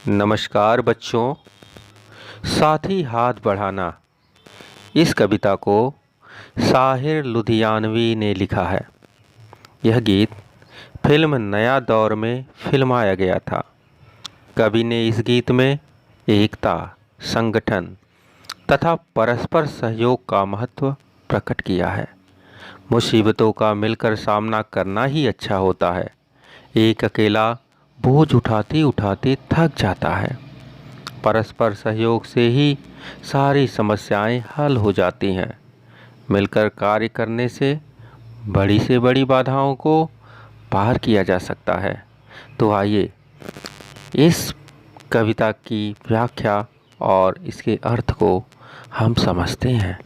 नमस्कार बच्चों। साथी हाथ बढ़ाना इस कविता को साहिर लुधियानवी ने लिखा है। यह गीत फिल्म नया दौर में फिल्माया गया था। कवि ने इस गीत में एकता, संगठन तथा परस्पर सहयोग का महत्व प्रकट किया है। मुसीबतों का मिलकर सामना करना ही अच्छा होता है। एक अकेला बोझ उठाते उठाते थक जाता है। परस्पर सहयोग से ही सारी समस्याएं हल हो जाती हैं। मिलकर कार्य करने से बड़ी बाधाओं को पार किया जा सकता है। तो आइए इस कविता की व्याख्या और इसके अर्थ को हम समझते हैं।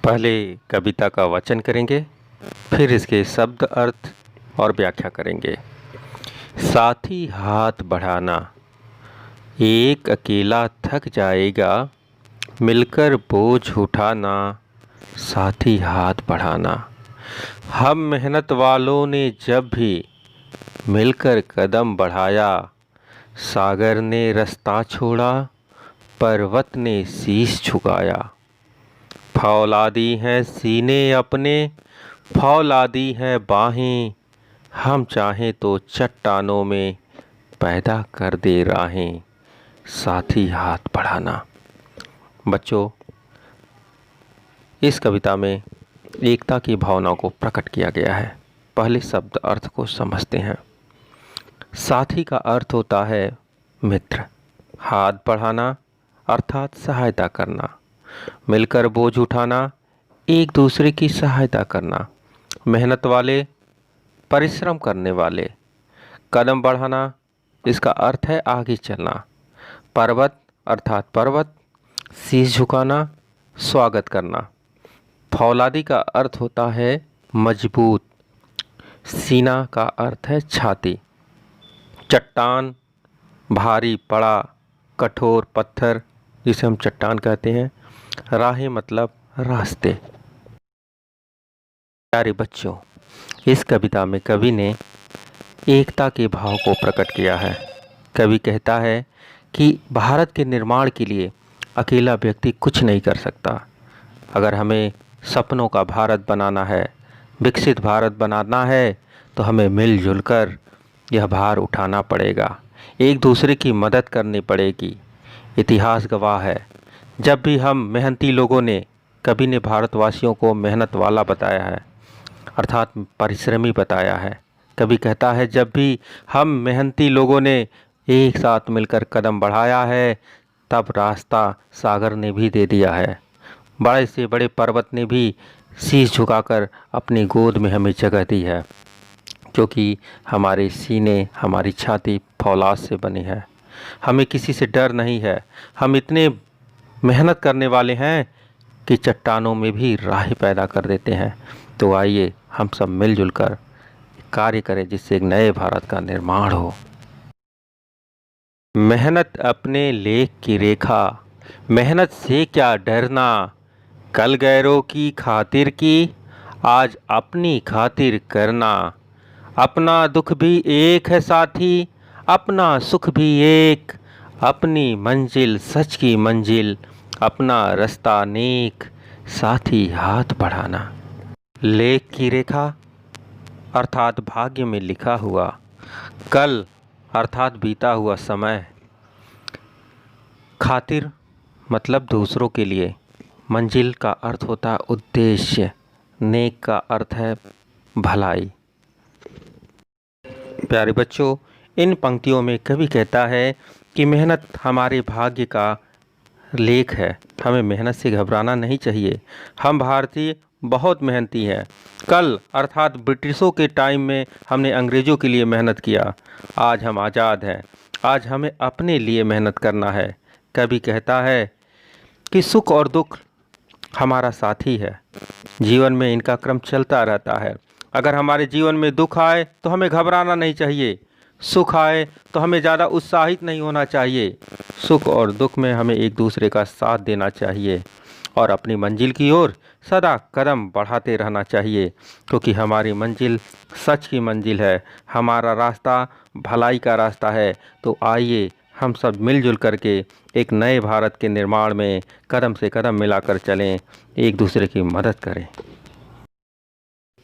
पहले कविता का वाचन करेंगे, फिर इसके शब्द, अर्थ और व्याख्या करेंगे। साथी हाथ बढ़ाना, एक अकेला थक जाएगा, मिलकर बोझ उठाना, साथी हाथ बढ़ाना। हम मेहनत वालों ने जब भी मिलकर कदम बढ़ाया, सागर ने रास्ता छोड़ा, पर्वत ने शीश झुकाया। फौलादी हैं सीने अपने, फौलादी हैं बाहें, हम चाहें तो चट्टानों में पैदा कर दे राहें, साथी हाथ बढ़ाना। बच्चों, इस कविता में एकता की भावना को प्रकट किया गया है। पहले शब्द अर्थ को समझते हैं। साथी का अर्थ होता है मित्र। हाथ बढ़ाना अर्थात सहायता करना। मिलकर बोझ उठाना, एक दूसरे की सहायता करना। मेहनत वाले, परिश्रम करने वाले। कदम बढ़ाना, इसका अर्थ है आगे चलना। पर्वत अर्थात पर्वत। शीश झुकाना, स्वागत करना। फौलादी का अर्थ होता है मजबूत। सीना का अर्थ है छाती। चट्टान, भारी पड़ा कठोर पत्थर, जिसे हम चट्टान कहते हैं। राहें मतलब रास्ते। प्यारे बच्चों, इस कविता में कवि ने एकता के भाव को प्रकट किया है। कवि कहता है कि भारत के निर्माण के लिए अकेला व्यक्ति कुछ नहीं कर सकता। अगर हमें सपनों का भारत बनाना है, विकसित भारत बनाना है, तो हमें मिलजुल कर यह भार उठाना पड़ेगा। एक दूसरे की मदद करनी पड़ेगी। इतिहास गवाह है, जब भी हम मेहनती लोगों ने, कवि ने भारतवासियों को मेहनत वाला बताया है, अर्थात परिश्रमी बताया है। कवि कहता है जब भी हम मेहनती लोगों ने एक साथ मिलकर कदम बढ़ाया है, तब रास्ता सागर ने भी दे दिया है। बड़े से बड़े पर्वत ने भी शीश झुकाकर अपनी गोद में हमें जगह दी है, क्योंकि हमारे सीने, हमारी छाती फौलाद से बनी है। हमें किसी से डर नहीं है। हम इतने मेहनत करने वाले हैं कि चट्टानों में भी राह पैदा कर देते हैं। तो आइए हम सब मिलजुल कर कार्य करें, जिससे एक नए भारत का निर्माण हो। मेहनत अपने लेख की रेखा, मेहनत से क्या डरना, कल गैरों की खातिर की, आज अपनी खातिर करना। अपना दुख भी एक है साथी, अपना सुख भी एक, अपनी मंजिल सच की मंजिल, अपना रास्ता नेक, साथी हाथ बढ़ाना। लेख की रेखा अर्थात भाग्य में लिखा हुआ, कल अर्थात बीता हुआ समय, खातिर मतलब दूसरों के लिए, मंजिल का अर्थ होता है उद्देश्य, नेक का अर्थ है भलाई। प्यारे बच्चों, इन पंक्तियों में कवि कहता है कि मेहनत हमारे भाग्य का लेख है। हमें मेहनत से घबराना नहीं चाहिए। हम भारतीय बहुत मेहनती हैं। कल अर्थात ब्रिटिशों के टाइम में हमने अंग्रेज़ों के लिए मेहनत किया। आज हम आज़ाद हैं। आज हमें अपने लिए मेहनत करना है। कवि कहता है कि सुख और दुख हमारा साथी है। जीवन में इनका क्रम चलता रहता है। अगर हमारे जीवन में दुख आए तो हमें घबराना नहीं चाहिए। सुख आए तो हमें ज़्यादा उत्साहित नहीं होना चाहिए। सुख और दुख में हमें एक दूसरे का साथ देना चाहिए। और अपनी मंजिल की ओर सदा कदम बढ़ाते रहना चाहिए, क्योंकि हमारी मंजिल सच की मंजिल है, हमारा रास्ता भलाई का रास्ता है। तो आइए हम सब मिलजुल करके एक नए भारत के निर्माण में कदम से कदम मिलाकर चलें, एक दूसरे की मदद करें।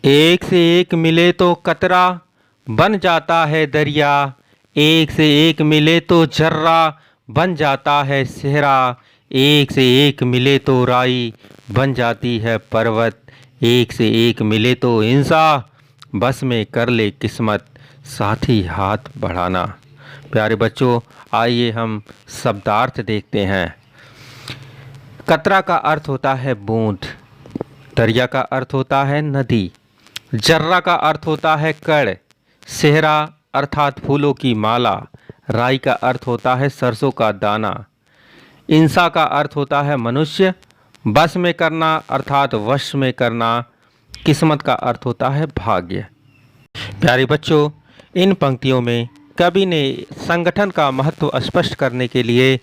एक से एक मिले तो कतरा बन जाता है दरिया, एक से एक मिले तो जर्रा बन जाता है सेहरा, एक से एक मिले तो राई बन जाती है पर्वत, एक से एक मिले तो इंसा बस में कर ले किस्मत, साथ ही हाथ बढ़ाना। प्यारे बच्चों, आइए हम शब्दार्थ देखते हैं। कतरा का अर्थ होता है बूंद, दरिया का अर्थ होता है नदी, जर्रा का अर्थ होता है कण, सेहरा अर्थात फूलों की माला, राई का अर्थ होता है सरसों का दाना, इंसा का अर्थ होता है मनुष्य, बस में करना अर्थात वश में करना, किस्मत का अर्थ होता है भाग्य। प्यारे बच्चों, इन पंक्तियों में कवि ने संगठन का महत्व स्पष्ट करने के लिए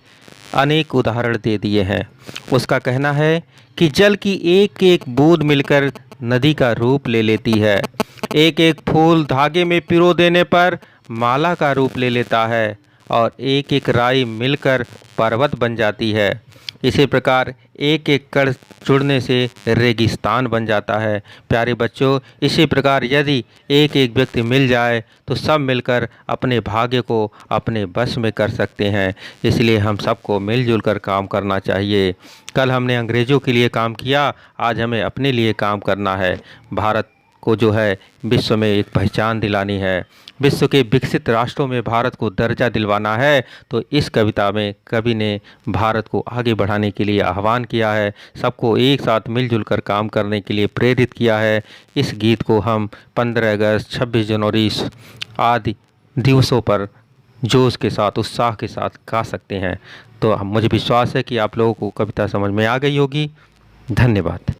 अनेक उदाहरण दे दिए हैं। उसका कहना है कि जल की एक एक बूंद मिलकर नदी का रूप ले लेती है, एक एक फूल धागे में पिरो देने पर माला का रूप ले लेता है, और एक एक राई मिलकर पर्वत बन जाती है। इसी प्रकार एक एक कण जुड़ने से रेगिस्तान बन जाता है। प्यारे बच्चों, इसी प्रकार यदि एक एक व्यक्ति मिल जाए तो सब मिलकर अपने भाग्य को अपने बस में कर सकते हैं। इसलिए हम सबको मिलजुल कर काम करना चाहिए। कल हमने अंग्रेज़ों के लिए काम किया, आज हमें अपने लिए काम करना है। भारत को जो है विश्व में एक पहचान दिलानी है, विश्व के विकसित राष्ट्रों में भारत को दर्जा दिलवाना है। तो इस कविता में कवि ने भारत को आगे बढ़ाने के लिए आह्वान किया है, सबको एक साथ मिलजुल कर काम करने के लिए प्रेरित किया है। इस गीत को हम 15 अगस्त, 26 जनवरी आदि दिवसों पर जोश के साथ, उत्साह के साथ गा सकते हैं। तो मुझे विश्वास है कि आप लोगों को कविता समझ में आ गई होगी। धन्यवाद।